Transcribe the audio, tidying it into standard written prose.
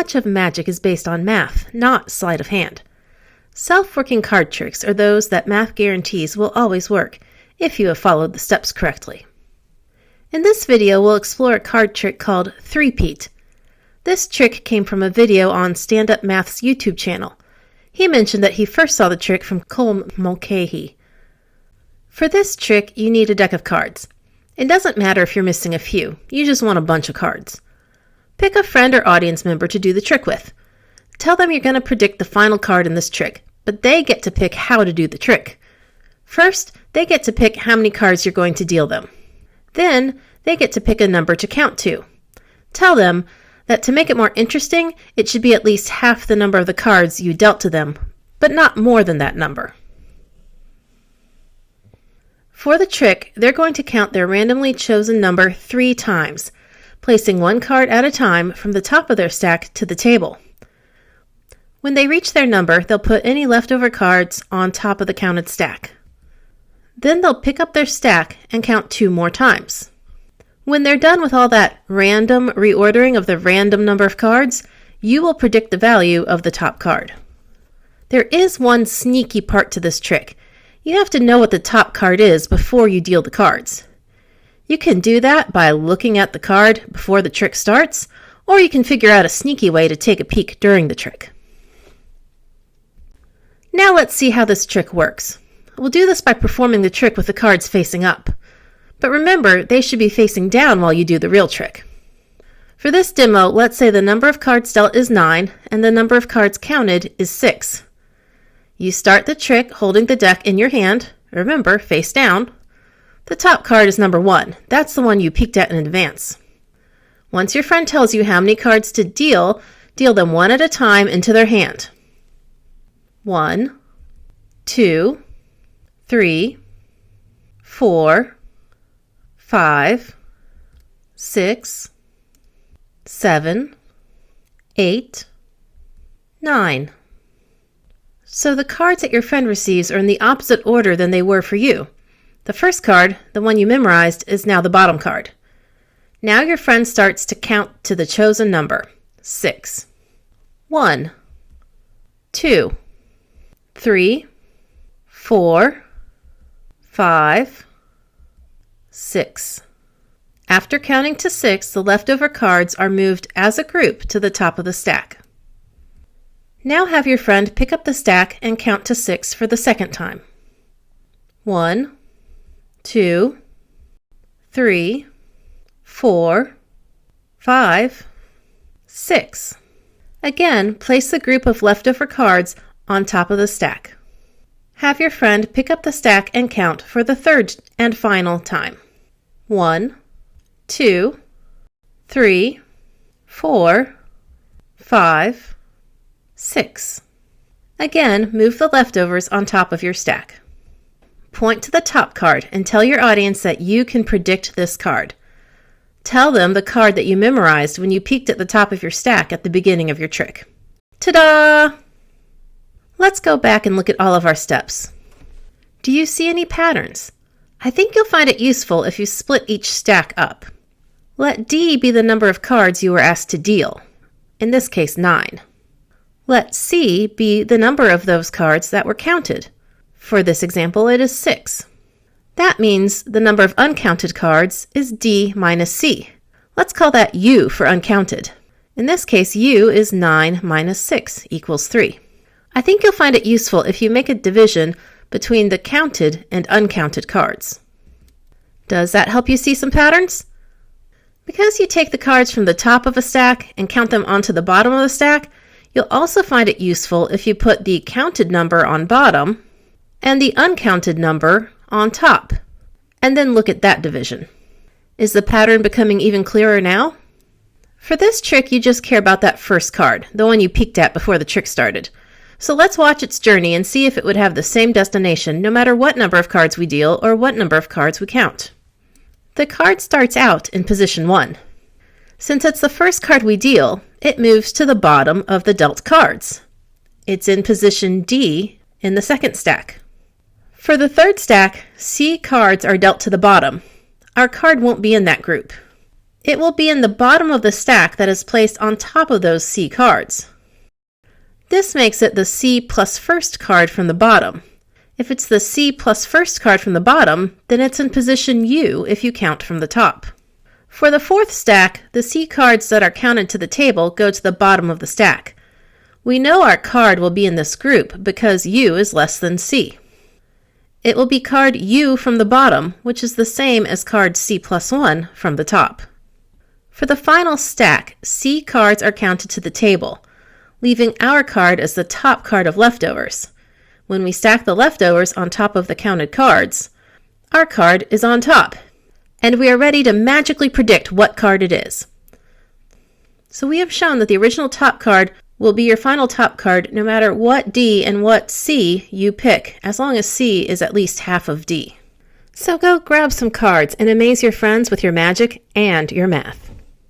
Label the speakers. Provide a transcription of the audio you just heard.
Speaker 1: much of magic is based on math, not sleight of hand. Self-working card tricks are those that math guarantees will always work if you have followed the steps correctly. In this video, we'll explore a card trick called Threepeat. This trick came from a video on Stand Up Math's YouTube channel. He mentioned that he first saw the trick from Cole Mulcahy. For this trick, you need a deck of cards. It doesn't matter if you're missing a few, you just want a bunch of cards. Pick a friend or audience member to do the trick with. Tell them you're going to predict the final card in this trick, but they get to pick how to do the trick. First, they get to pick how many cards you're going to deal them. Then, they get to pick a number to count to. Tell them that to make it more interesting, it should be at least half the number of the cards you dealt to them, but not more than that number. For the trick, they're going to count their randomly chosen number 3 times, placing one card at a time from the top of their stack to the table. When they reach their number, they'll put any leftover cards on top of the counted stack. Then they'll pick up their stack and count 2 more times. When they're done with all that random reordering of the random number of cards, you will predict the value of the top card. There is one sneaky part to this trick. You have to know what the top card is before you deal the cards. You can do that by looking at the card before the trick starts, or you can figure out a sneaky way to take a peek during the trick. Now let's see how this trick works. We'll do this by performing the trick with the cards facing up. But remember, they should be facing down while you do the real trick. For this demo, let's say the number of cards dealt is 9 and the number of cards counted is 6. You start the trick holding the deck in your hand, remember, face down. The top card is number 1. That's the one you peeked at in advance. Once your friend tells you how many cards to deal them one at a time into their hand. 1, 2, 3, 4, 5, 6, 7, 8, 9. So the cards that your friend receives are in the opposite order than they were for you. The first card, the one you memorized, is now the bottom card. Now your friend starts to count to the chosen number, 6. 1, 2, 3, 4, 5, 6. After counting to 6, the leftover cards are moved as a group to the top of the stack. Now have your friend pick up the stack and count to 6 for the second time. 1, 2, 3, 4, 5, 6. Again, place the group of leftover cards on top of the stack. Have your friend pick up the stack and count for the third and final time. 1, 2, 3, 4, 5, 6. Again, move the leftovers on top of your stack. Point to the top card and tell your audience that you can predict this card. Tell them the card that you memorized when you peeked at the top of your stack at the beginning of your trick. Ta-da! Let's go back and look at all of our steps. Do you see any patterns? I think you'll find it useful if you split each stack up. Let D be the number of cards you were asked to deal, in this case 9. Let C be the number of those cards that were counted. For this example, it is 6. That means the number of uncounted cards is D minus C. Let's call that U for uncounted. In this case, U is 9 minus 6 equals 3. I think you'll find it useful if you make a division between the counted and uncounted cards. Does that help you see some patterns? Because you take the cards from the top of a stack and count them onto the bottom of the stack, you'll also find it useful if you put the counted number on bottom and the uncounted number on top, and then look at that division. Is the pattern becoming even clearer now? For this trick, you just care about that first card, the one you peeked at before the trick started. So let's watch its journey and see if it would have the same destination no matter what number of cards we deal or what number of cards we count. The card starts out in position 1. Since it's the first card we deal, it moves to the bottom of the dealt cards. It's in position D in the second stack. For the third stack, C cards are dealt to the bottom. Our card won't be in that group. it will be in the bottom of the stack that is placed on top of those C cards. This makes it the C plus first card from the bottom. If it's the C plus first card from the bottom, then it's in position U if you count from the top. For the fourth stack, the C cards that are counted to the table go to the bottom of the stack. We know our card will be in this group because U is less than C. It will be card U from the bottom, which is the same as card C plus 1 from the top. For the final stack, C cards are counted to the table, leaving our card as the top card of leftovers. When we stack the leftovers on top of the counted cards, our card is on top, and we are ready to magically predict what card it is. So we have shown that the original top card will be your final top card no matter what D and what C you pick, as long as C is at least half of D. So go grab some cards and amaze your friends with your magic and your math.